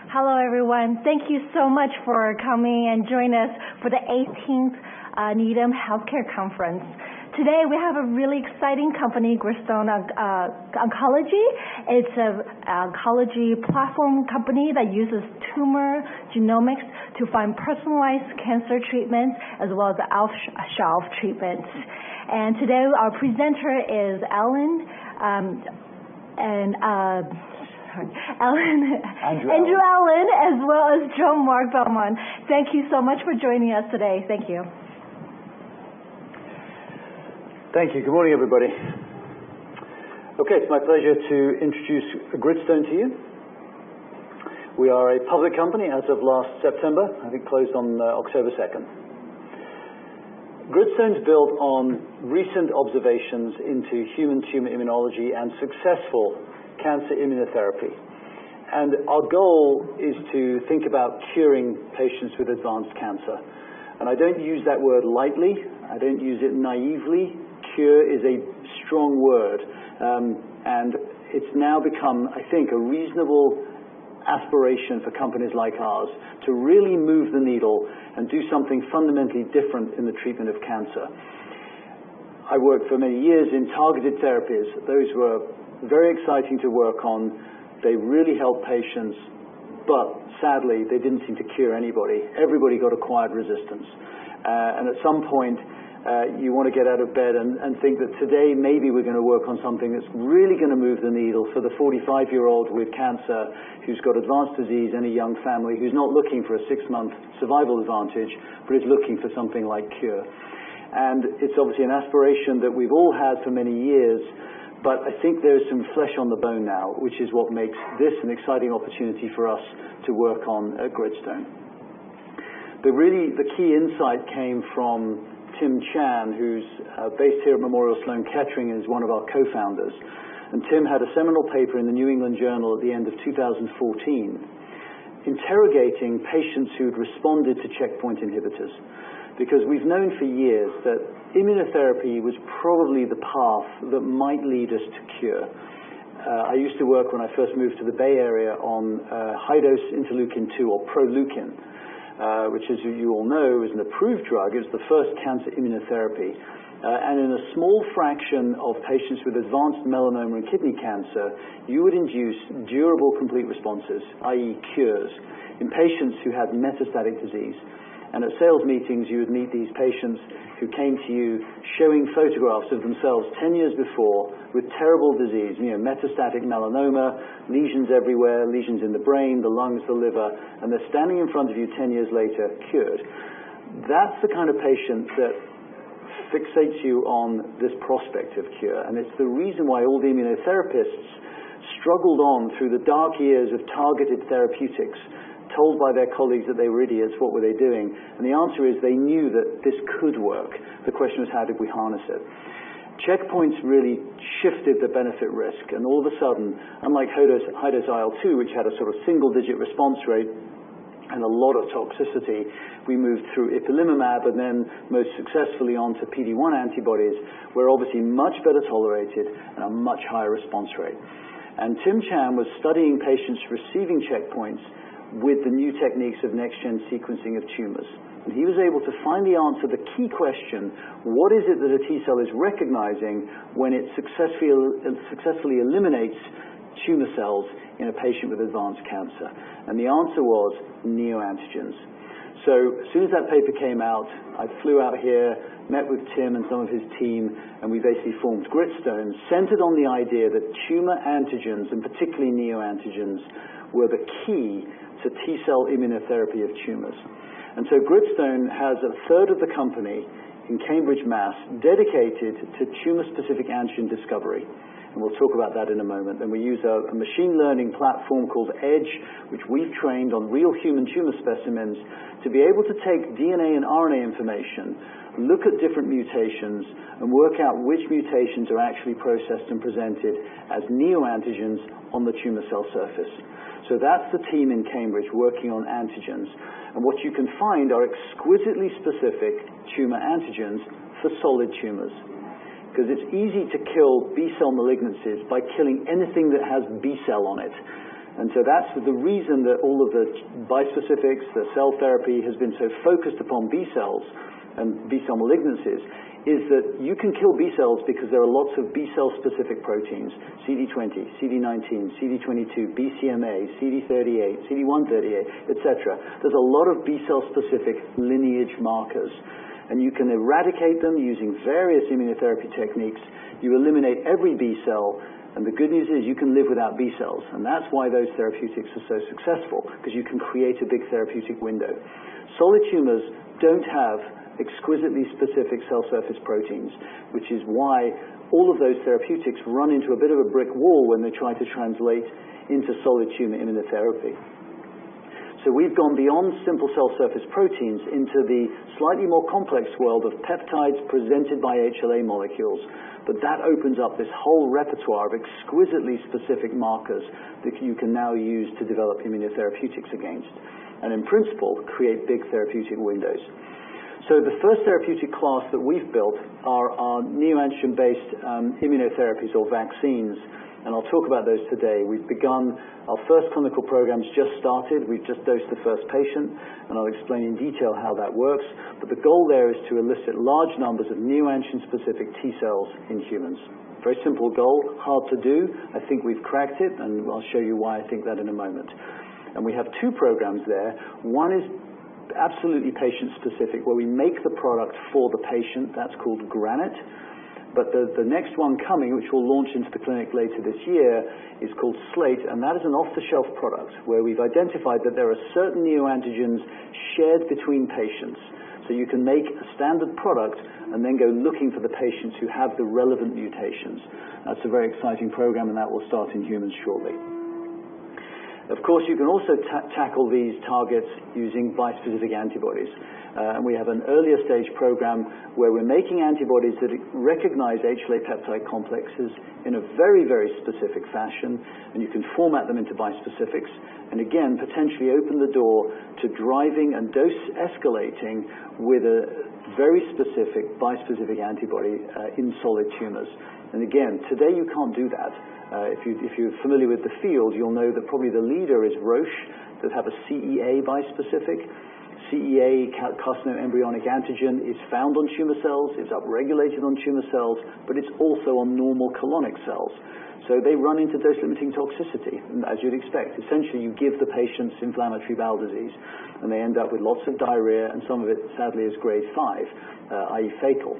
Hello, everyone. Thank you so much for coming and joining us for the 18th Needham Healthcare Conference. Today, we have a really exciting company, Gritstone Oncology. It's an oncology platform company that uses tumor genomics to find personalized cancer treatments as well as off-shelf treatments. And today, our presenter is Andrew Allen, as well as Jean-Marc Bellemin. Thank you so much for joining us today. Thank you. Thank you. Good morning, everybody. Okay, it's my pleasure to introduce Gritstone to you. We are a public company as of last September. I think closed on October 2nd. Gritstone's built on recent observations into human tumor immunology and successful cancer immunotherapy. And our goal is to think about curing patients with advanced cancer. And I don't use that word lightly. I don't use it naively. Cure is a strong word. And it's now become, I think, a reasonable aspiration for companies like ours to really move the needle and do something fundamentally different in the treatment of cancer. I worked for many years in targeted therapies. Those were very exciting to work on. They really helped patients, but sadly, they didn't seem to cure anybody. Everybody got acquired resistance. And at some point, you want to get out of bed and think that today maybe we're going to work on something that's really going to move the needle for the 45-year-old with cancer who's got advanced disease and a young family who's not looking for a 6-month survival advantage, but is looking for something like cure. And it's obviously an aspiration that we've all had for many years, but I think there's some flesh on the bone now, which is what makes this an exciting opportunity for us to work on at Gritstone. But really, the key insight came from Tim Chan, who's based here at Memorial Sloan Kettering and is one of our co-founders. And Tim had a seminal paper in the New England Journal at the end of 2014 interrogating patients who'd responded to checkpoint inhibitors. Because we've known for years that immunotherapy was probably the path that might lead us to cure. I used to work when I first moved to the Bay Area on high-dose interleukin-2 or Proleukin, which, as you all know, is an approved drug. It's the first cancer immunotherapy. And in a small fraction of patients with advanced melanoma and kidney cancer, you would induce durable complete responses, i.e. cures, in patients who had metastatic disease. And at sales meetings, you would meet these patients who came to you showing photographs of themselves 10 years before with terrible disease, metastatic melanoma, lesions everywhere, lesions in the brain, the lungs, the liver, and they're standing in front of you 10 years later, cured. That's the kind of patient that fixates you on this prospect of cure. And it's the reason why all the immunotherapists struggled on through the dark years of targeted therapeutics, told by their colleagues that they were idiots. What were they doing? And the answer is they knew that this could work. The question was, how did we harness it? Checkpoints really shifted the benefit risk, and all of a sudden, unlike high-dose IL-2, which had a sort of single-digit response rate and a lot of toxicity, we moved through ipilimumab and then most successfully onto PD-1 antibodies, were obviously much better tolerated and a much higher response rate. And Tim Chan was studying patients receiving checkpoints with the new techniques of next-gen sequencing of tumors. And he was able to find the answer, the key question, what is it that a T cell is recognizing when it successfully eliminates tumor cells in a patient with advanced cancer? And the answer was neoantigens. So as soon as that paper came out, I flew out here, met with Tim and some of his team, and we basically formed Gritstone, centered on the idea that tumor antigens, and particularly neoantigens, were the key to T-cell immunotherapy of tumors. And so Gritstone has a third of the company in Cambridge, Mass, dedicated to tumor-specific antigen discovery. And we'll talk about that in a moment. And we use a machine learning platform called EDGE, which we've trained on real human tumor specimens to be able to take DNA and RNA information, look at different mutations, and work out which mutations are actually processed and presented as neoantigens on the tumor cell surface. So that's the team in Cambridge working on antigens. And what you can find are exquisitely specific tumor antigens for solid tumors. because it's easy to kill B-cell malignancies by killing anything that has B-cell on it. And so that's the reason that all of the bispecifics, the cell therapy has been so focused upon B-cells and B-cell malignancies, is that you can kill B-cells because there are lots of B-cell specific proteins, CD20, CD19, CD22, BCMA, CD38, CD138, etc. There's a lot of B-cell specific lineage markers, and you can eradicate them using various immunotherapy techniques. You eliminate every B-cell, and the good news is you can live without B-cells, and that's why those therapeutics are so successful, because you can create a big therapeutic window. Solid tumors don't have exquisitely specific cell surface proteins, which is why all of those therapeutics run into a bit of a brick wall when they try to translate into solid tumor immunotherapy. So we've gone beyond simple cell surface proteins into the slightly more complex world of peptides presented by HLA molecules, but that opens up this whole repertoire of exquisitely specific markers that you can now use to develop immunotherapeutics against, and in principle create big therapeutic windows. So the first therapeutic class that we've built are our neoantigen-based immunotherapies or vaccines, and I'll talk about those today. We've begun, our first clinical program's just started. We've just dosed the first patient, and I'll explain in detail how that works. But the goal there is to elicit large numbers of neoantigen-specific T cells in humans. Very simple goal, hard to do. I think we've cracked it, and I'll show you why I think that in a moment. And we have two programs there. One is absolutely patient-specific, where we make the product for the patient. That's called GRANITE. But the next one coming, which will launch into the clinic later this year, is called SLATE, and that is an off-the-shelf product where we've identified that there are certain neoantigens shared between patients. So you can make a standard product and then go looking for the patients who have the relevant mutations. That's a very exciting program, and that will start in humans shortly. Of course, you can also tackle these targets using bispecific antibodies. And we have an earlier stage program where we're making antibodies that recognize HLA peptide complexes in a very, very specific fashion, and you can format them into bispecifics, and again, potentially open the door to driving and dose escalating with a very specific bispecific antibody in solid tumors. And again, today you can't do that. If you're familiar with the field, you'll know that probably the leader is Roche, that have a CEA bispecific. CEA, carcinoma embryonic antigen, is found on tumor cells, it's upregulated on tumor cells, but it's also on normal colonic cells. So they run into dose-limiting toxicity, as you'd expect. Essentially, you give the patients inflammatory bowel disease, and they end up with lots of diarrhea, and some of it, sadly, is grade 5, i.e. fatal.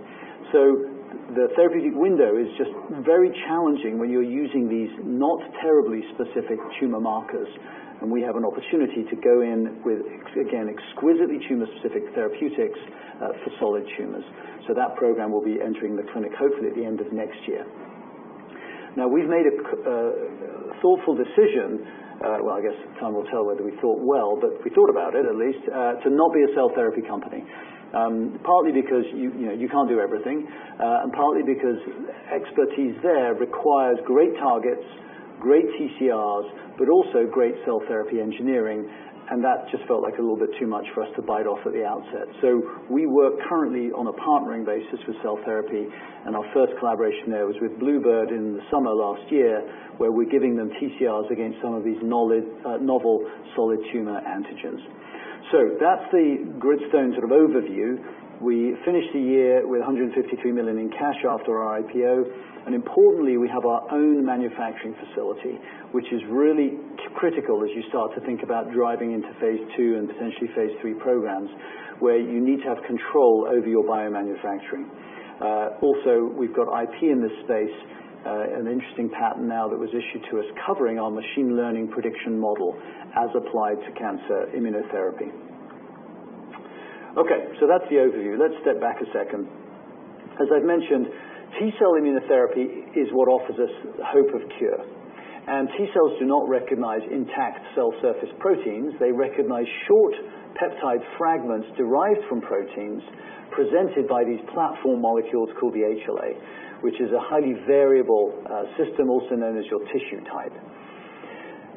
So the therapeutic window is just very challenging when you're using these not terribly specific tumor markers. And we have an opportunity to go in with, again, exquisitely tumor-specific therapeutics for solid tumors. So that program will be entering the clinic hopefully at the end of next year. Now, we've made a thoughtful decision, well, I guess time will tell whether we thought well, but we thought about it at least, to not be a cell therapy company. Partly because you can't do everything, and partly because expertise there requires great targets, great TCRs, but also great cell therapy engineering, and that just felt like a little bit too much for us to bite off at the outset. So we work currently on a partnering basis with cell therapy, and our first collaboration there was with Bluebird in the summer last year, where we're giving them TCRs against some of these novel solid tumor antigens. So that's the Gritstone sort of overview. We finished the year with $153 million in cash after our IPO. And importantly, we have our own manufacturing facility, which is really critical as you start to think about driving into phase 2 and potentially phase 3 programs, where you need to have control over your biomanufacturing. Also, we've got IP in this space, an interesting patent now that was issued to us covering our machine learning prediction model as applied to cancer immunotherapy. Okay, so that's the overview. Let's step back a second. As I've mentioned, T-cell immunotherapy is what offers us hope of cure. And T-cells do not recognize intact cell surface proteins. They recognize short peptide fragments derived from proteins presented by these platform molecules called the HLA, which is a highly variable system, also known as your tissue type.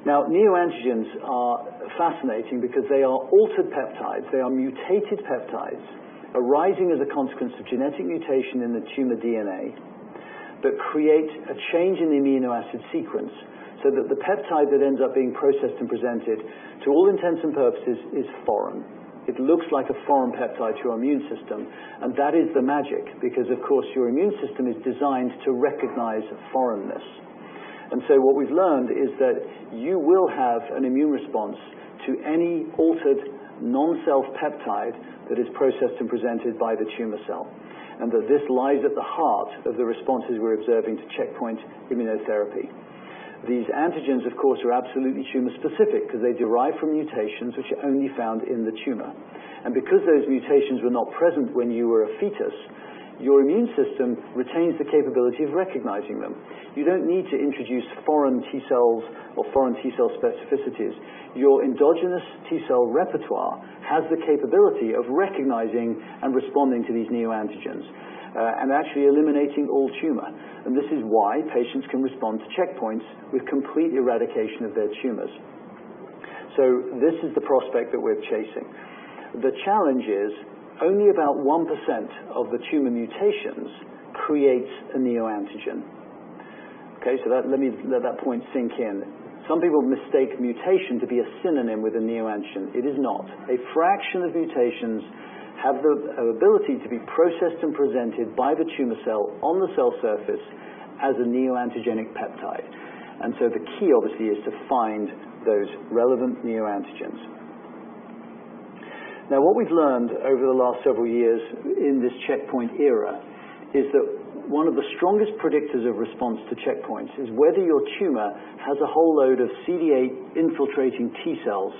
Now, neoantigens are fascinating because they are altered peptides. They are mutated peptides arising as a consequence of genetic mutation in the tumor DNA, that create a change in the amino acid sequence so that the peptide that ends up being processed and presented, to all intents and purposes, is foreign. It looks like a foreign peptide to your immune system, and that is the magic, because of course your immune system is designed to recognize foreignness. And so what we've learned is that you will have an immune response to any altered non-self peptide that is processed and presented by the tumor cell, and that this lies at the heart of the responses we're observing to checkpoint immunotherapy. These antigens, of course, are absolutely tumor-specific because they derive from mutations which are only found in the tumor. And because those mutations were not present when you were a fetus, your immune system retains the capability of recognizing them. You don't need to introduce foreign T cells or foreign T cell specificities. Your endogenous T cell repertoire has the capability of recognizing and responding to these neoantigens and actually eliminating all tumor. And this is why patients can respond to checkpoints with complete eradication of their tumors. So this is the prospect that we're chasing. The challenge is only about 1% of the tumor mutations creates a neoantigen. Okay, so let me let that point sink in. Some people mistake mutation to be a synonym with a neoantigen. It is not. A fraction of mutations have the ability to be processed and presented by the tumor cell on the cell surface as a neoantigenic peptide. And so the key, obviously, is to find those relevant neoantigens. Now, what we've learned over the last several years in this checkpoint era is that one of the strongest predictors of response to checkpoints is whether your tumor has a whole load of CD8 infiltrating T cells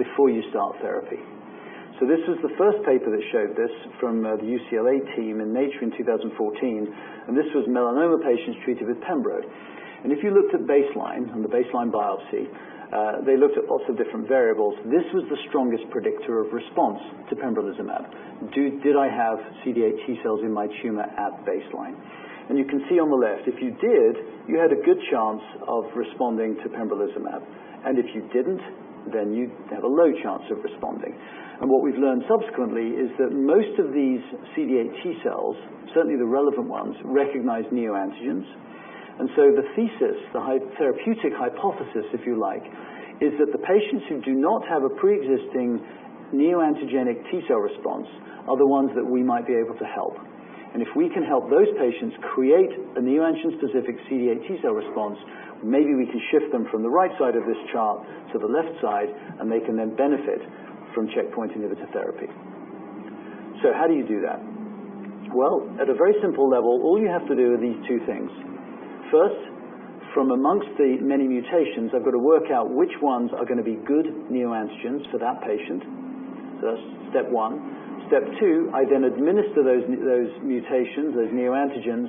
before you start therapy. So this was the first paper that showed this from the UCLA team in Nature in 2014, and this was melanoma patients treated with Pembro. And if you looked at baseline, and the baseline biopsy, they looked at lots of different variables. This was the strongest predictor of response to pembrolizumab. Did I have CD8 T cells in my tumor at baseline? And you can see on the left, if you did, you had a good chance of responding to pembrolizumab. And if you didn't, then you have a low chance of responding. And what we've learned subsequently is that most of these CD8 T cells, certainly the relevant ones, recognize neoantigens. And so the thesis, the therapeutic hypothesis, if you like, is that the patients who do not have a pre-existing neoantigenic T cell response are the ones that we might be able to help. And if we can help those patients create a neoantigen-specific CD8 T cell response, maybe we can shift them from the right side of this chart to the left side, and they can then benefit from checkpoint inhibitor therapy. So how do you do that? Well, at a very simple level, all you have to do are these two things. First, from amongst the many mutations, I've got to work out which ones are going to be good neoantigens for that patient. So that's step one. Step two, I then administer those mutations, those neoantigens,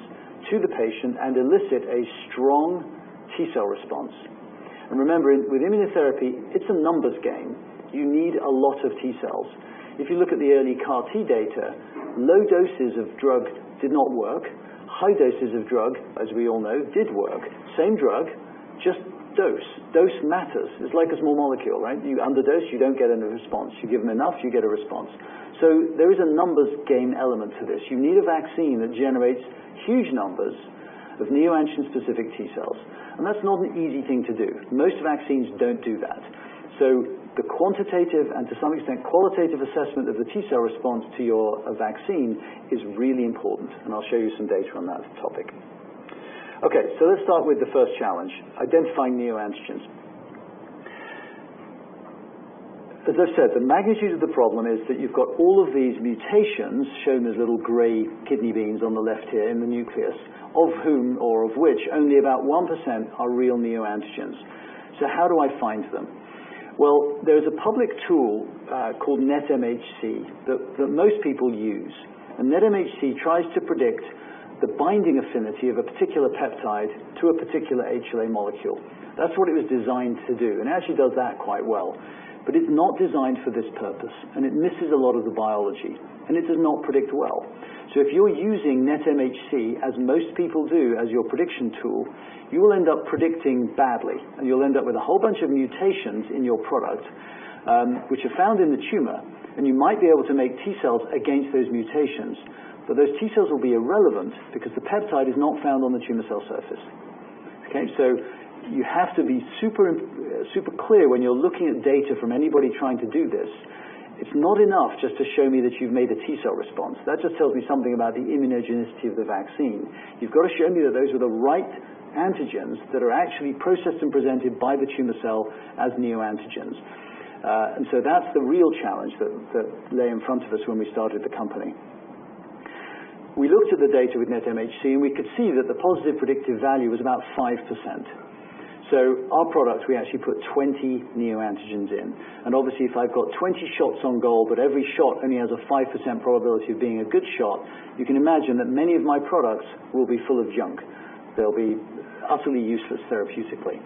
to the patient and elicit a strong T cell response. And remember, with immunotherapy, it's a numbers game. You need a lot of T cells. If you look at the early CAR T data, low doses of drug did not work. High doses of drug, as we all know, did work. Same drug, just dose. Dose matters. It's like a small molecule, right? You underdose, you don't get a response. You give them enough, you get a response. So there is a numbers game element to this. You need a vaccine that generates huge numbers of neoantigen-specific T cells. And that's not an easy thing to do. Most vaccines don't do that. So the quantitative and to some extent qualitative assessment of the T cell response to your vaccine is really important. And I'll show you some data on that topic. Okay, so let's start with the first challenge, identifying neoantigens. As I've said, the magnitude of the problem is that you've got all of these mutations shown as little gray kidney beans on the left here in the nucleus, of whom or of which only about 1% are real neoantigens. So how do I find them? Well, there's a public tool called NetMHC that most people use. And NetMHC tries to predict the binding affinity of a particular peptide to a particular HLA molecule. That's what it was designed to do, and it actually does that quite well. But it's not designed for this purpose, and it misses a lot of the biology, and it does not predict well. So if you're using NetMHC, as most people do, as your prediction tool, you will end up predicting badly, and you'll end up with a whole bunch of mutations in your product, which are found in the tumor, and you might be able to make T cells against those mutations, but those T cells will be irrelevant because the peptide is not found on the tumor cell surface. Okay, so you have to be super clear when you're looking at data from anybody trying to do this. It's not enough just to show me that you've made a T cell response. That just tells me something about the immunogenicity of the vaccine. You've got to show me that those were the right antigens that are actually processed and presented by the tumor cell as neoantigens. And so that's the real challenge that lay in front of us when we started the company. We looked at the data with NetMHC and we could see that the positive predictive value was about 5%. So our product, we actually put 20 neoantigens in. And obviously if I've got 20 shots on goal, but every shot only has a 5% probability of being a good shot, you can imagine that many of my products will be full of junk. They'll be utterly useless therapeutically.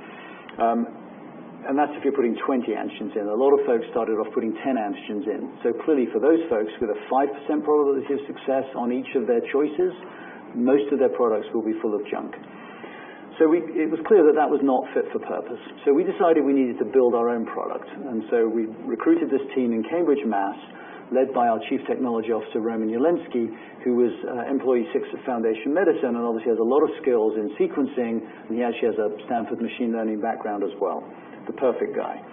And that's if you're putting 20 antigens in. A lot of folks started off putting 10 antigens in. So clearly for those folks with a 5% probability of success on each of their choices, most of their products will be full of junk. So it was clear that that was not fit for purpose. So we decided we needed to build our own product. And so we recruited this team in Cambridge, Mass., led by our Chief Technology Officer, Roman Jelensky, who was employee 6 at Foundation Medicine and obviously has a lot of skills in sequencing, and he actually has a Stanford machine learning background as well. The perfect guy.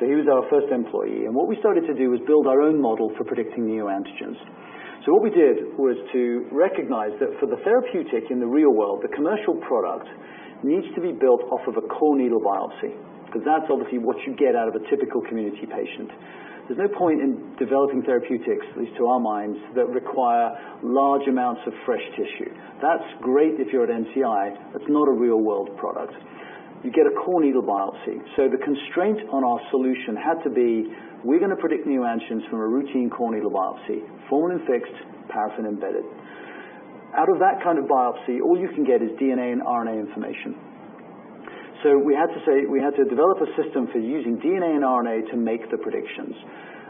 So he was our first employee. And what we started to do was build our own model for predicting neoantigens. So what we did was to recognize that for the therapeutic in the real world, the commercial product needs to be built off of a core needle biopsy, because that's obviously what you get out of a typical community patient. There's no point in developing therapeutics, at least to our minds, that require large amounts of fresh tissue. That's great if you're at NCI. That's not a real-world product. You get a core needle biopsy. So the constraint on our solution had to be, we're going to predict neoantigens from a routine core needle biopsy, formalin fixed, paraffin embedded. Out of that kind of biopsy, all you can get is DNA and RNA information. So we had to develop a system for using DNA and RNA to make the predictions.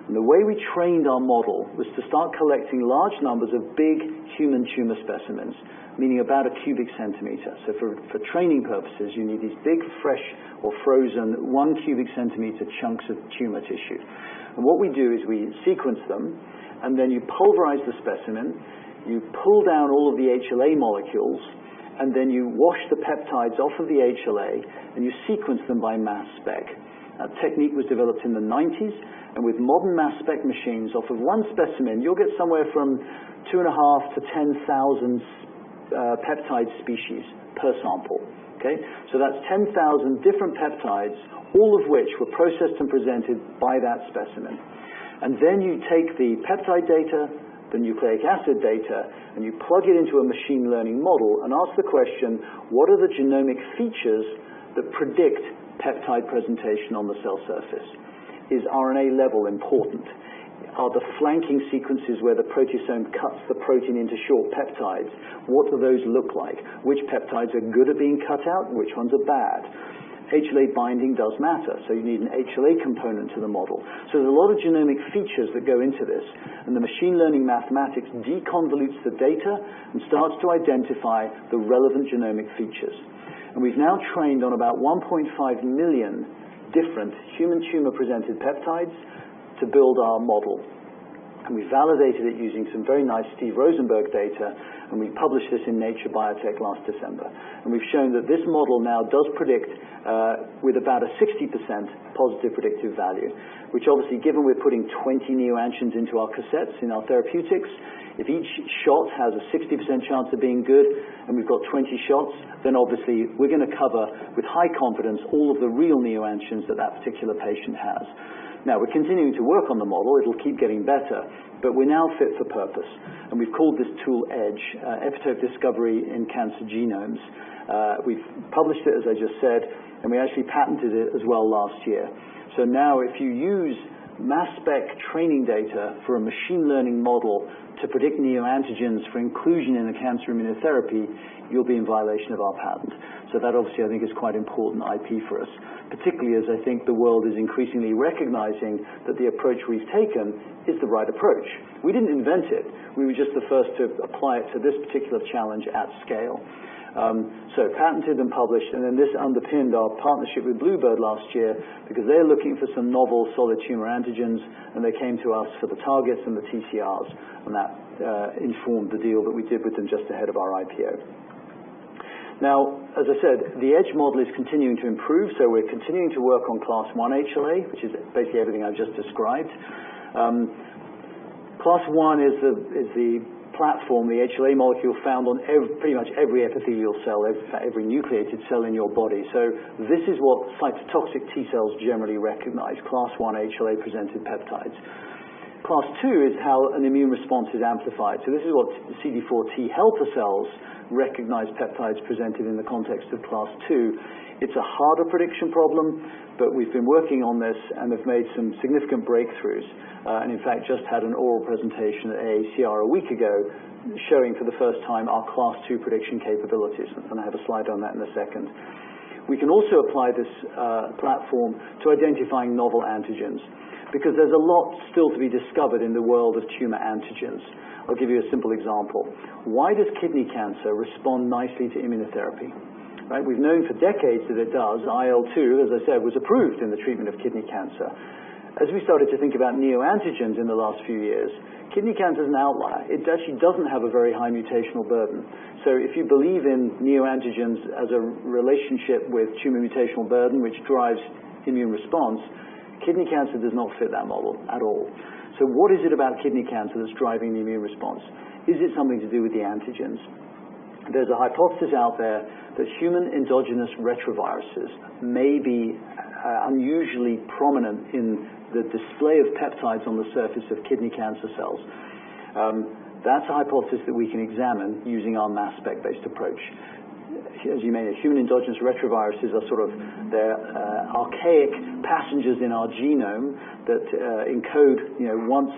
And the way we trained our model was to start collecting large numbers of big human tumor specimens, meaning about a cubic centimeter. So for training purposes, you need these big, fresh or frozen 1 cubic centimeter chunks of tumor tissue. And what we do is we sequence them, and then you pulverize the specimen, you pull down all of the HLA molecules, and then you wash the peptides off of the HLA, and you sequence them by mass spec. That technique was developed in the 90s, and with modern mass spec machines, off of one specimen, you'll get somewhere from 2.5 to 10,000 peptide species per sample. Okay? So that's 10,000 different peptides, all of which were processed and presented by that specimen. And then you take the peptide data, the nucleic acid data, and you plug it into a machine learning model and ask the question, what are the genomic features that predict peptide presentation on the cell surface? Is RNA level important? Are the flanking sequences where the proteasome cuts the protein into short peptides? What do those look like? Which peptides are good at being cut out? Which ones are bad? HLA binding does matter, so you need an HLA component to the model. So there's a lot of genomic features that go into this, and the machine learning mathematics deconvolutes the data and starts to identify the relevant genomic features. And we've now trained on about 1.5 million different human tumor-presented peptides to build our model. And we validated it using some very nice Steve Rosenberg data, and we published this in Nature Biotech last December. And we've shown that this model now does predict with about a 60% positive predictive value, which obviously, given we're putting 20 neoantigens into our cassettes in our therapeutics, if each shot has a 60% chance of being good, and we've got 20 shots, then obviously we're going to cover with high confidence all of the real neoantigens that that particular patient has. Now, we're continuing to work on the model. It'll keep getting better, but we're now fit for purpose. And we've called this tool EDGE, Epitope Discovery in Cancer Genomes. We've published it, as I just said, and we actually patented it as well last year. So now if you use mass spec training data for a machine learning model to predict neoantigens for inclusion in a cancer immunotherapy, you'll be in violation of our patent. So that obviously I think is quite important IP for us, particularly as I think the world is increasingly recognizing that the approach we've taken is the right approach. We didn't invent it. We were just the first to apply it to this particular challenge at scale. So patented and published, and then this underpinned our partnership with Bluebird last year because they're looking for some novel solid tumor antigens, and they came to us for the targets and the TCRs, and that informed the deal that we did with them just ahead of our IPO. Now, as I said, the EDGE model is continuing to improve, so we're continuing to work on Class 1 HLA, which is basically everything I've just described. Class 1 is the platform, the HLA molecule found on pretty much every epithelial cell, every nucleated cell in your body. So this is what cytotoxic T cells generally recognize, Class 1 HLA-presented peptides. Class 2 is how an immune response is amplified. So this is what CD4 T helper cells recognize peptides presented in the context of Class 2. It's a harder prediction problem, but we've been working on this and have made some significant breakthroughs. And in fact, just had an oral presentation at AACR a week ago showing for the first time our Class 2 prediction capabilities. And I have a slide on that in a second. We can also apply this platform to identifying novel antigens, because there's a lot still to be discovered in the world of tumor antigens. I'll give you a simple example. Why does kidney cancer respond nicely to immunotherapy? Right? We've known for decades that it does. IL-2, as I said, was approved in the treatment of kidney cancer. As we started to think about neoantigens in the last few years, kidney cancer is an outlier. It actually doesn't have a very high mutational burden. So if you believe in neoantigens as a relationship with tumor mutational burden, which drives immune response, kidney cancer does not fit that model at all. So what is it about kidney cancer that's driving the immune response? Is it something to do with the antigens? There's a hypothesis out there that human endogenous retroviruses may be unusually prominent in the display of peptides on the surface of kidney cancer cells. That's a hypothesis that we can examine using our mass spec-based approach. As you may know, human endogenous retroviruses are sort of they're archaic passengers in our genome that encode, once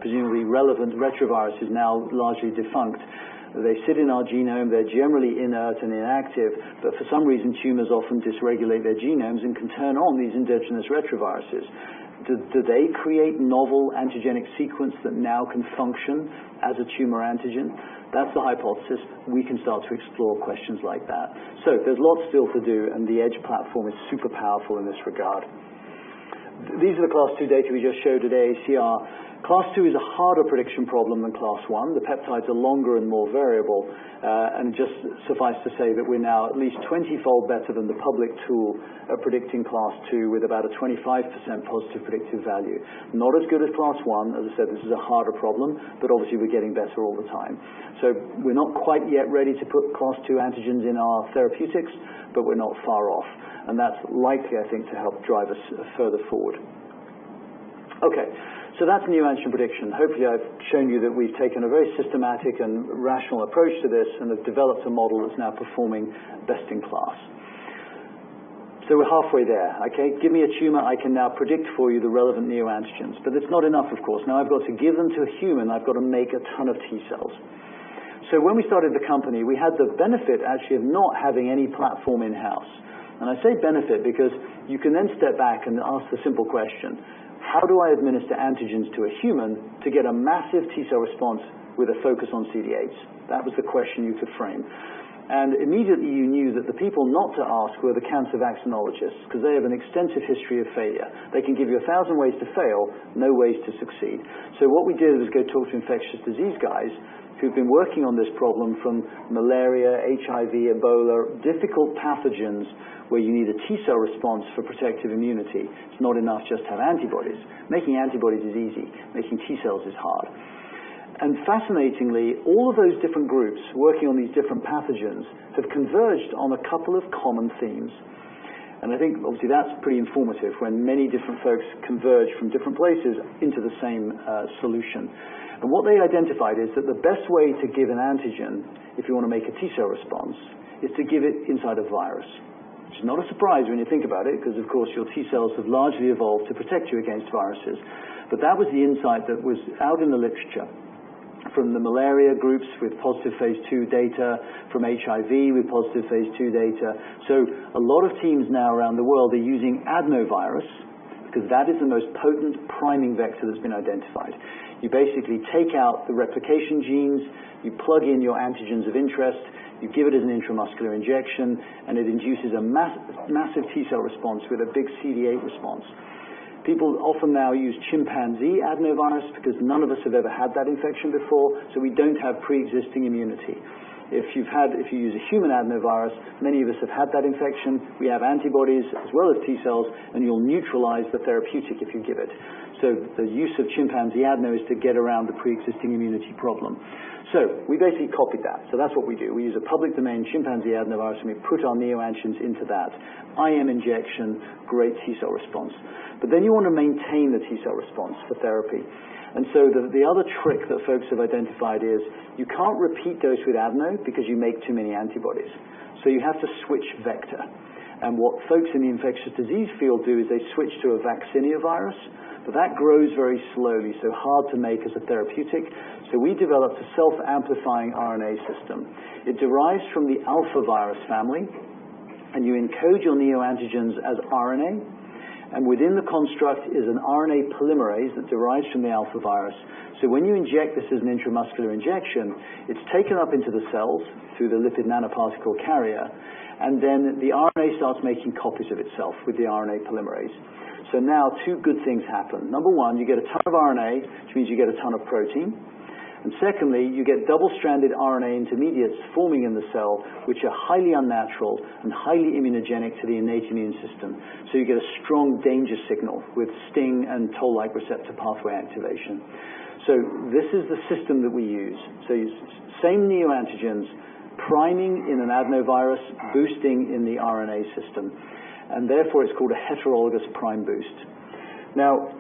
presumably relevant retroviruses, now largely defunct. They sit in our genome, they're generally inert and inactive, but for some reason tumors often dysregulate their genomes and can turn on these endogenous retroviruses. Do they create novel antigenic sequence that now can function as a tumor antigen? That's the hypothesis. We can start to explore questions like that. So there's lots still to do, and the EDGE platform is super powerful in this regard. These are the Class 2 data we just showed at AACR. Class 2 is a harder prediction problem than Class 1. The peptides are longer and more variable, and just suffice to say that we're now at least 20-fold better than the public tool at predicting Class 2 with about a 25% positive predictive value. Not as good as Class 1. As I said, this is a harder problem, but obviously we're getting better all the time. So we're not quite yet ready to put Class 2 antigens in our therapeutics, but we're not far off. And that's likely, I think, to help drive us further forward. Okay. So that's neoantigen prediction. Hopefully I've shown you that we've taken a very systematic and rational approach to this and have developed a model that's now performing best in class. So we're halfway there. Okay, give me a tumor, I can now predict for you the relevant neoantigens. But it's not enough, of course. Now I've got to give them to a human. I've got to make a ton of T cells. So when we started the company, we had the benefit actually of not having any platform in-house. And I say benefit because you can then step back and ask the simple question: how do I administer antigens to a human to get a massive T-cell response with a focus on CD8s? That was the question you could frame. And immediately you knew that the people not to ask were the cancer vaccinologists, because they have an extensive history of failure. They can give you 1,000 ways to fail, no ways to succeed. So what we did was go talk to infectious disease guys who've been working on this problem from malaria, HIV, Ebola, difficult pathogens where you need a T-cell response for protective immunity. It's not enough just to have antibodies. Making antibodies is easy. Making T-cells is hard. And fascinatingly, all of those different groups working on these different pathogens have converged on a couple of common themes. And I think, obviously, that's pretty informative when many different folks converge from different places into the same solution. And what they identified is that the best way to give an antigen, if you want to make a T-cell response, is to give it inside a virus. Which is not a surprise when you think about it, because, of course, your T-cells have largely evolved to protect you against viruses. But that was the insight that was out in the literature from the malaria groups with positive phase 2 data, from HIV with positive phase 2 data. So a lot of teams now around the world are using adenovirus, because that is the most potent priming vector that's been identified. You basically take out the replication genes, you plug in your antigens of interest, you give it as an intramuscular injection, and it induces a massive T-cell response with a big CD8 response. People often now use chimpanzee adenovirus because none of us have ever had that infection before, so we don't have pre-existing immunity. If you use a human adenovirus, many of us have had that infection. We have antibodies as well as T-cells, and you'll neutralize the therapeutic if you give it. So the use of chimpanzee adeno is to get around the pre-existing immunity problem. So we basically copied that. So that's what we do. We use a public domain chimpanzee adenovirus, and we put our neoantigens into that. IM injection, great T-cell response. But then you want to maintain the T-cell response for therapy. And so the other trick that folks have identified is you can't repeat dose with adeno because you make too many antibodies. So you have to switch vector. And what folks in the infectious disease field do is they switch to a vaccinia virus, but that grows very slowly, so hard to make as a therapeutic. So we developed a self-amplifying RNA system. It derives from the alpha virus family, and you encode your neoantigens as RNA, and within the construct is an RNA polymerase that derives from the alpha virus. So when you inject this as an intramuscular injection, it's taken up into the cells through the lipid nanoparticle carrier, and then the RNA starts making copies of itself with the RNA polymerase. So now two good things happen. Number one, you get a ton of RNA, which means you get a ton of protein. And secondly, you get double-stranded RNA intermediates forming in the cell, which are highly unnatural and highly immunogenic to the innate immune system. So you get a strong danger signal with STING and toll-like receptor pathway activation. So this is the system that we use. So same neoantigens, priming in an adenovirus, boosting in the RNA system. And therefore it's called a heterologous prime boost. Now,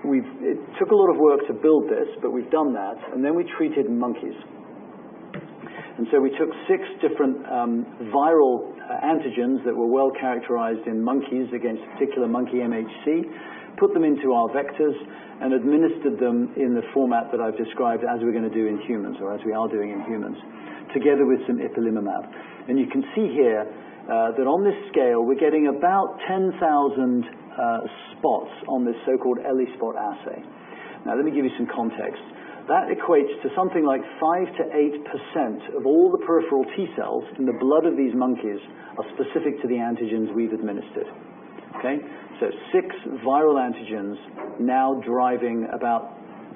it took a lot of work to build this, but we've done that, and then we treated monkeys. And so we took 6 different viral antigens that were well characterized in monkeys against a particular monkey MHC, put them into our vectors, and administered them in the format that I've described as we're going to do in humans, or as we are doing in humans, together with some ipilimumab. And you can see here that on this scale, we're getting about 10,000 spots on this so-called ELISpot assay. Now, let me give you some context. That equates to something like 5 to 8% of all the peripheral T cells in the blood of these monkeys are specific to the antigens we've administered. Okay? So 6 viral antigens now driving about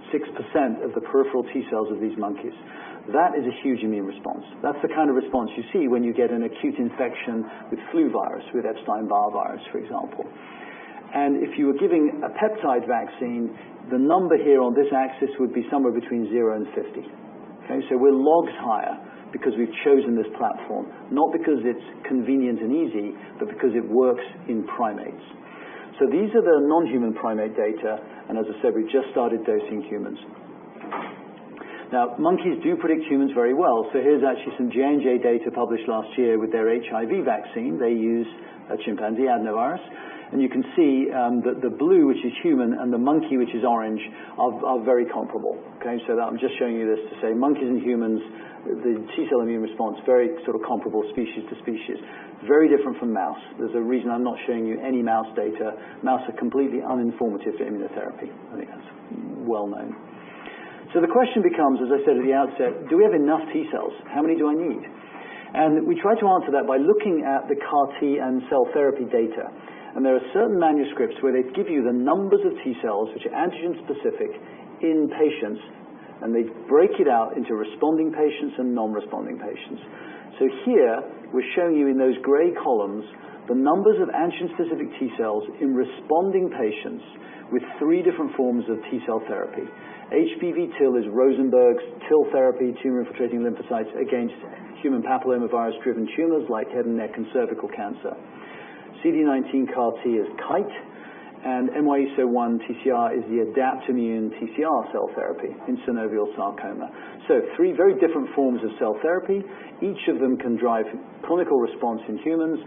6% of the peripheral T cells of these monkeys. That is a huge immune response. That's the kind of response you see when you get an acute infection with flu virus, with Epstein-Barr virus, for example. And if you were giving a peptide vaccine, the number here on this axis would be somewhere between 0 and 50. Okay, so we're logs higher because we've chosen this platform, not because it's convenient and easy, but because it works in primates. So these are the non-human primate data, and as I said, we just started dosing humans. Now, monkeys do predict humans very well. So here's actually some J&J data published last year with their HIV vaccine. They use a chimpanzee adenovirus. And you can see that the blue, which is human, and the monkey, which is orange, are very comparable. Okay, so I'm just showing you this to say monkeys and humans, the T-cell immune response, very sort of comparable species to species. Very different from mouse. There's a reason I'm not showing you any mouse data. Mouse are completely uninformative for immunotherapy. I think that's well known. So the question becomes, as I said at the outset, do we have enough T-cells? How many do I need? And we try to answer that by looking at the CAR-T and cell therapy data. And there are certain manuscripts where they give you the numbers of T-cells, which are antigen-specific, in patients, and they break it out into responding patients and non-responding patients. So here, we're showing you in those gray columns the numbers of antigen-specific T-cells in responding patients with 3 different forms of T-cell therapy. HPV TIL is Rosenberg's TIL therapy, tumor-infiltrating lymphocytes, against human papillomavirus-driven tumors like head and neck and cervical cancer. CD19 CAR-T is KITE, and NY-ESO-1 TCR is the Adaptimmune TCR cell therapy in synovial sarcoma. So 3 very different forms of cell therapy. Each of them can drive clinical response in humans.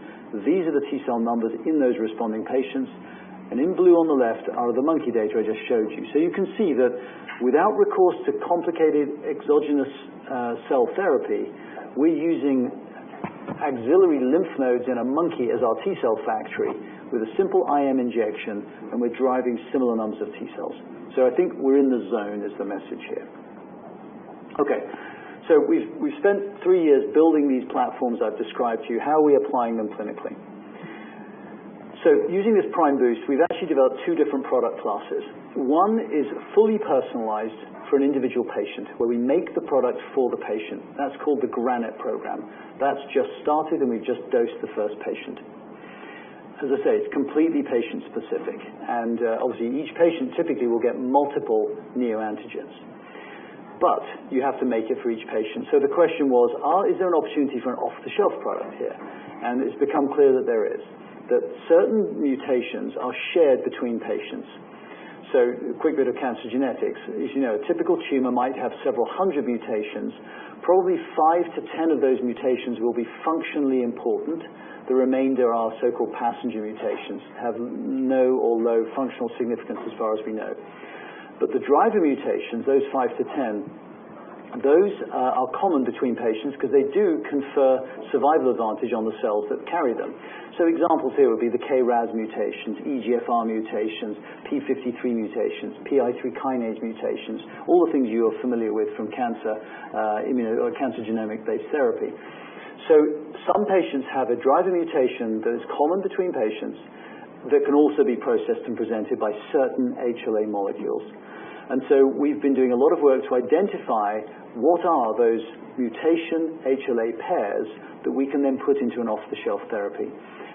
These are the T-cell numbers in those responding patients. And in blue on the left are the monkey data I just showed you. So you can see that without recourse to complicated exogenous cell therapy, we're using auxiliary lymph nodes in a monkey as our T cell factory with a simple IM injection, and we're driving similar numbers of T cells. So I think we're in the zone is the message here. Okay, so we've spent 3 years building these platforms I've described to you. How are we applying them clinically? So using this Prime Boost, we've actually developed 2 different product classes. One is fully personalized for an individual patient, where we make the product for the patient. That's called the GRANITE program. That's just started, and we've just dosed the first patient. As I say, it's completely patient-specific, and obviously each patient typically will get multiple neoantigens. But you have to make it for each patient. So the question was, is there an opportunity for an off-the-shelf product here? And it's become clear that there is, that certain mutations are shared between patients. So a quick bit of cancer genetics. As you know, a typical tumor might have several hundred mutations. Probably 5 to 10 of those mutations will be functionally important. The remainder are so-called passenger mutations, have no or low functional significance as far as we know. But the driver mutations, those 5 to 10, those are common between patients because they do confer survival advantage on the cells that carry them. So examples here would be the KRAS mutations, EGFR mutations, P53 mutations, PI3 kinase mutations, all the things you are familiar with from cancer, cancer genomic-based therapy. So some patients have a driver mutation that is common between patients that can also be processed and presented by certain HLA molecules. And so we've been doing a lot of work to identify what are those mutation HLA pairs that we can then put into an off-the-shelf therapy.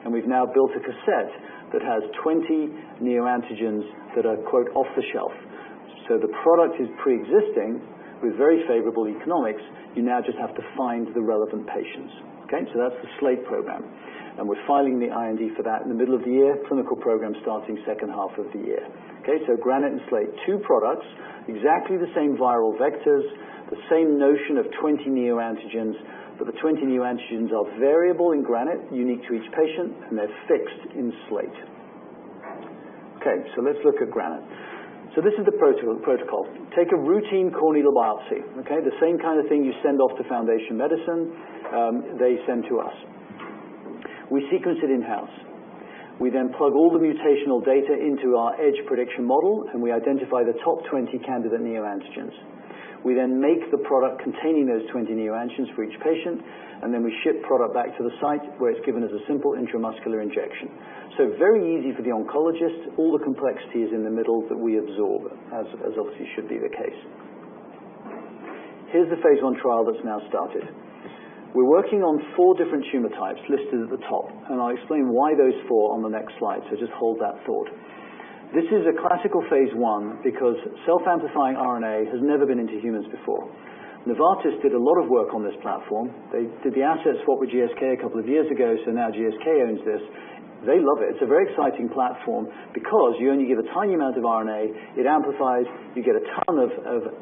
And we've now built a cassette that has 20 neoantigens that are, quote, off-the-shelf. So the product is pre-existing with very favorable economics. You now just have to find the relevant patients. Okay, so that's the SLATE program. And we're filing the IND for that in the middle of the year, clinical program starting second half of the year. Okay, so GRANITE and SLATE, 2 products, exactly the same viral vectors, the same notion of 20 neoantigens, but the 20 neoantigens are variable in GRANITE, unique to each patient, and they're fixed in SLATE. Okay, so let's look at GRANITE. So this is the protocol. Take a routine core needle biopsy, okay, the same kind of thing you send off to Foundation Medicine, they send to us. We sequence it in-house. We then plug all the mutational data into our EDGE prediction model, and we identify the top 20 candidate neoantigens. We then make the product containing those 20 neoantigens for each patient, and then we ship product back to the site where it's given as a simple intramuscular injection. So very easy for the oncologist. All the complexity is in the middle that we absorb, as obviously should be the case. Here's the phase 1 trial that's now started. We're working on 4 different tumor types listed at the top, and I'll explain why those 4 on the next slide, so just hold that thought. This is a classical phase 1 because self-amplifying RNA has never been into humans before. Novartis did a lot of work on this platform. They did the asset swap with GSK a couple of years ago, so now GSK owns this. They love it. It's a very exciting platform because you only give a tiny amount of RNA, it amplifies, you get a ton of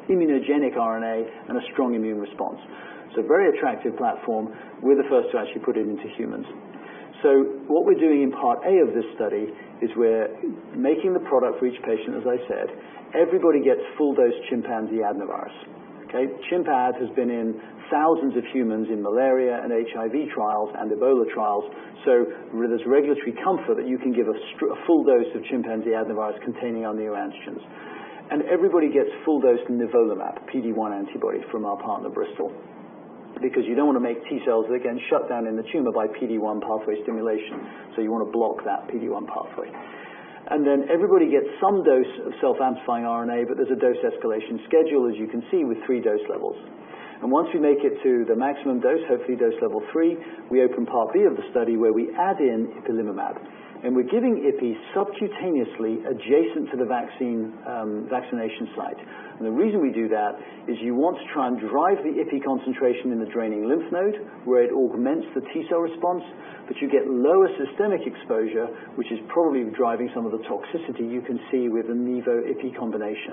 immunogenic RNA and a strong immune response. So very attractive platform. We're the first to actually put it into humans. So what we're doing in part A of this study is we're making the product for each patient, as I said. Everybody gets full-dose chimpanzee adenovirus. Okay? ChimPAD has been in thousands of humans in malaria and HIV trials and Ebola trials, so there's regulatory comfort that you can give a full dose of chimpanzee adenovirus containing our neoantigens. And everybody gets full-dose nivolumab, PD-1 antibody from our partner Bristol, because you don't want to make T cells that get shut down in the tumor by PD-1 pathway stimulation. So you want to block that PD-1 pathway. And then everybody gets some dose of self-amplifying RNA, but there's a dose escalation schedule, as you can see, with 3 dose levels. And once we make it to the maximum dose, hopefully dose level 3, we open part B of the study where we add in ipilimumab. And we're giving IPI subcutaneously adjacent to the vaccination site. And the reason we do that is you want to try and drive the IPI concentration in the draining lymph node, where it augments the T cell response, but you get lower systemic exposure, which is probably driving some of the toxicity you can see with the Nivo-IPI combination.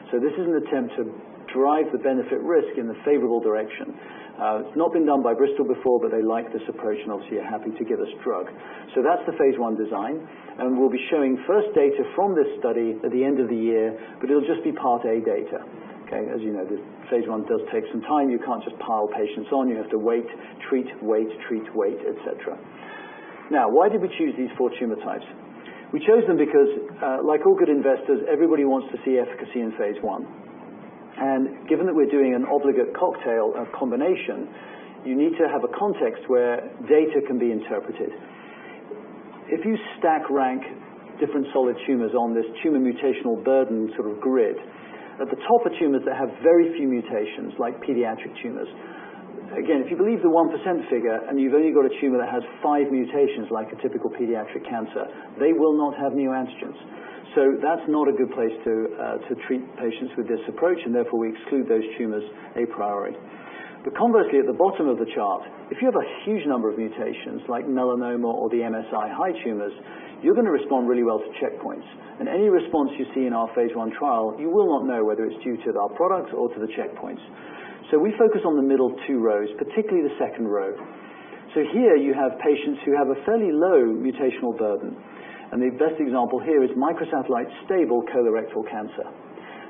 So this is an attempt to drive the benefit risk in the favorable direction. It's not been done by Bristol before, but they like this approach and obviously are happy to give us drug. So that's the phase 1 design, and we'll be showing first data from this study at the end of the year, but it'll just be part A data. Okay, as you know, the phase 1 does take some time. You can't just pile patients on. You have to wait, treat, wait, etc. Now, why did we choose these 4 tumor types? We chose them because, like all good investors, everybody wants to see efficacy in phase 1. And given that we're doing an obligate cocktail of combination, you need to have a context where data can be interpreted. If you stack rank different solid tumors on this tumor mutational burden sort of grid, at the top are tumors that have very few mutations, like pediatric tumors. Again, if you believe the 1% figure and you've only got a tumor that has 5 mutations, like a typical pediatric cancer, they will not have neoantigens. So that's not a good place to treat patients with this approach, and therefore we exclude those tumors a priori. But conversely, at the bottom of the chart, if you have a huge number of mutations, like melanoma or the MSI high tumors, you're going to respond really well to checkpoints. And any response you see in our phase 1 trial, you will not know whether it's due to our product or to the checkpoints. So we focus on the middle 2 rows, particularly the second row. So here you have patients who have a fairly low mutational burden. And the best example here is microsatellite stable colorectal cancer.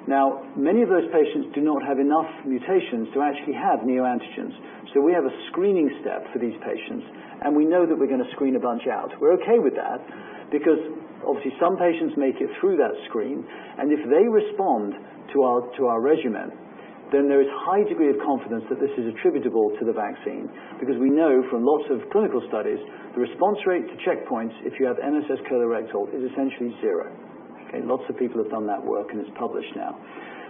Now, many of those patients do not have enough mutations to actually have neoantigens. So we have a screening step for these patients, and we know that we're going to screen a bunch out. We're okay with that because obviously some patients make it through that screen, and if they respond to our regimen, then there is a high degree of confidence that this is attributable to the vaccine, because we know from lots of clinical studies the response rate to checkpoints if you have MSS colorectal is essentially 0. Okay, lots of people have done that work and it's published now.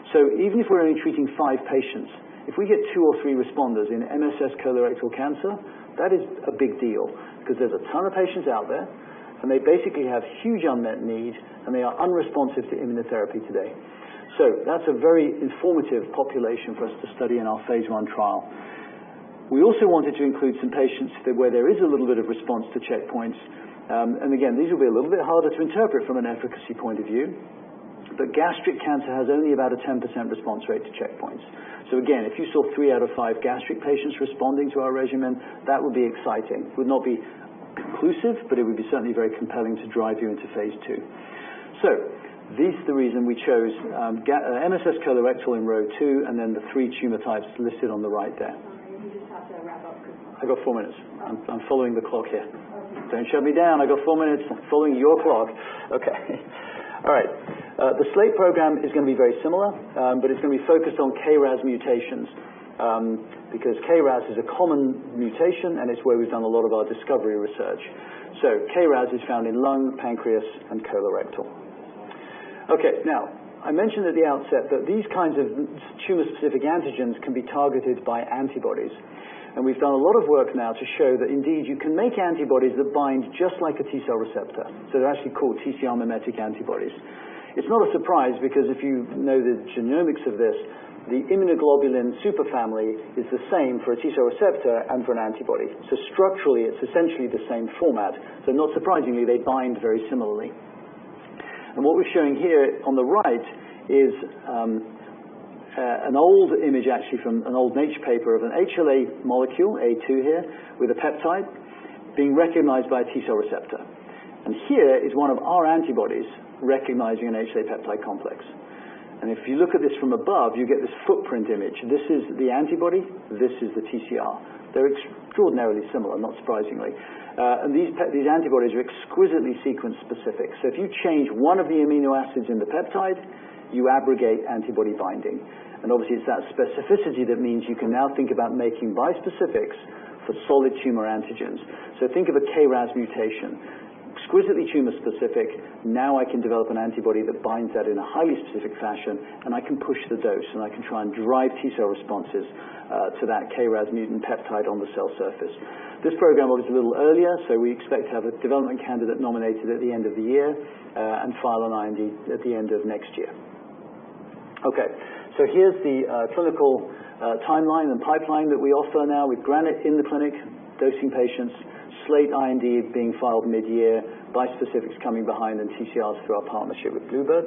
So even if we're only treating 5 patients, if we get 2 or 3 responders in MSS colorectal cancer, that is a big deal, because there's a ton of patients out there and they basically have huge unmet need and they are unresponsive to immunotherapy today. So that's a very informative population for us to study in our phase 1 trial. We also wanted to include some patients where there is a little bit of response to checkpoints. And again, these will be a little bit harder to interpret from an efficacy point of view. But gastric cancer has only about a 10% response rate to checkpoints. So again, if you saw 3 out of 5 gastric patients responding to our regimen, that would be exciting. It would not be conclusive, but it would be certainly very compelling to drive you into phase 2. So this is the reason we chose MSS colorectal in row 2, and then the 3 tumor types listed on the right there. You just have to wrap up. I got 4 minutes. I'm following the clock here. Don't shut me down. I got 4 minutes. I'm following your clock. Okay. All right. The SLATE program is going to be very similar, but it's going to be focused on KRAS mutations, because KRAS is a common mutation, and it's where we've done a lot of our discovery research. So KRAS is found in lung, pancreas, and colorectal. Okay, now, I mentioned at the outset that these kinds of tumor-specific antigens can be targeted by antibodies. And we've done a lot of work now to show that indeed you can make antibodies that bind just like a T-cell receptor. So they're actually called TCR mimetic antibodies. It's not a surprise, because if you know the genomics of this, the immunoglobulin superfamily is the same for a T-cell receptor and for an antibody. So structurally, it's essentially the same format. So not surprisingly, they bind very similarly. And what we're showing here on the right is an old image, actually, from an old Nature paper of an HLA molecule, A2 here, with a peptide being recognized by a T-cell receptor. And here is one of our antibodies recognizing an HLA peptide complex. And if you look at this from above, you get this footprint image. This is the antibody, this is the TCR. They're extraordinarily similar, not surprisingly. And these antibodies are exquisitely sequence specific. So if you change one of the amino acids in the peptide, you abrogate antibody binding. And obviously it's that specificity that means you can now think about making bispecifics for solid tumor antigens. So think of a KRAS mutation, exquisitely tumor specific. Now I can develop an antibody that binds that in a highly specific fashion, and I can push the dose, and I can try and drive T-cell responses to that KRAS mutant peptide on the cell surface. This program was a little earlier, so we expect to have a development candidate nominated at the end of the year and file an IND at the end of next year. Okay, so here's the clinical timeline and pipeline that we offer now, with GRANITE in the clinic, dosing patients, SLATE IND being filed mid-year, bispecifics coming behind, and TCRs through our partnership with Bluebird.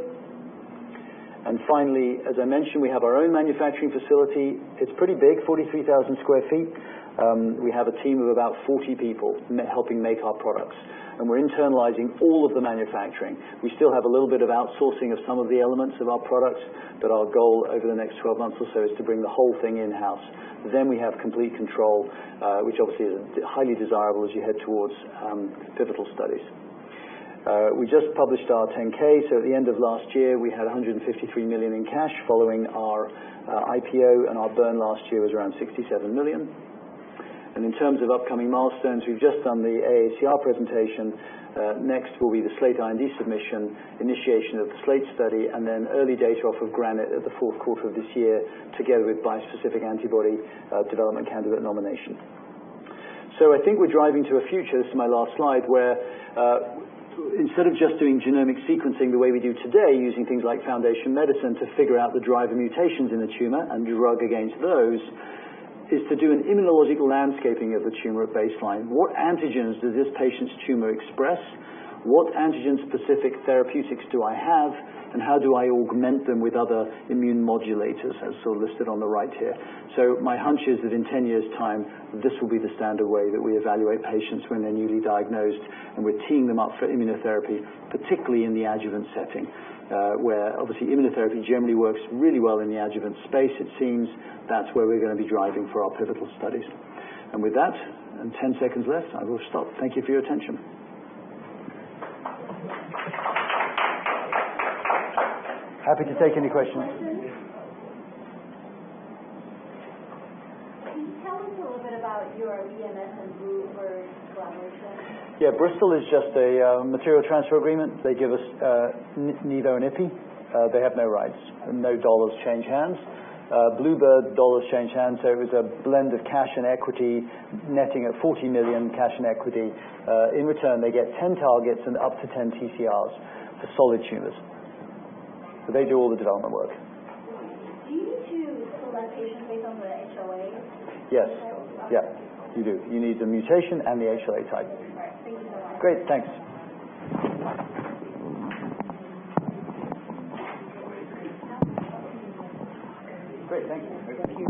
And finally, as I mentioned, we have our own manufacturing facility. It's pretty big, 43,000 square feet. We have a team of about 40 people helping make our products, and we're internalizing all of the manufacturing. We still have a little bit of outsourcing of some of the elements of our products, but our goal over the next 12 months or so is to bring the whole thing in-house. Then we have complete control, which obviously is highly desirable as you head towards pivotal studies. We just published our 10K, so at the end of last year we had 153 million in cash following our IPO, and our burn last year was around 67 million. And in terms of upcoming milestones, we've just done the AACR presentation. Next will be the SLATE IND submission, initiation of the SLATE study, and then early data off of GRANITE at the fourth quarter of this year, together with bispecific antibody development candidate nomination. So I think we're driving to a future, this is my last slide, where instead of just doing genomic sequencing the way we do today, using things like Foundation Medicine to figure out the driver mutations in the tumor and drug against those, is to do an immunological landscaping of the tumor at baseline. What antigens does this patient's tumor express? What antigen-specific therapeutics do I have? And how do I augment them with other immune modulators, as sort of listed on the right here? So my hunch is that in 10 years' time, this will be the standard way that we evaluate patients when they're newly diagnosed, and we're teeing them up for immunotherapy, particularly in the adjuvant setting, where obviously immunotherapy generally works really well in the adjuvant space, it seems. That's where we're going to be driving for our pivotal studies. And with that, and 10 seconds left, I will stop. Thank you for your attention. Happy to take any questions. Can you tell us a little bit about your BMS and Bluebird collaboration? Yeah, Bristol is just a material transfer agreement. They give us Nivo and Ipi. They have no rights, and no dollars change hands. Bluebird dollars change hands, so it was a blend of cash and equity, netting at 40 million cash and equity. In return, they get 10 targets and up to 10 TCRs for solid tumors. So they do all the development work. Do you need to select patients based on the HLA? Yes. Yeah, you do. You need the mutation and the HLA type. All right, thank you so much. Great, thanks. Great, thank you.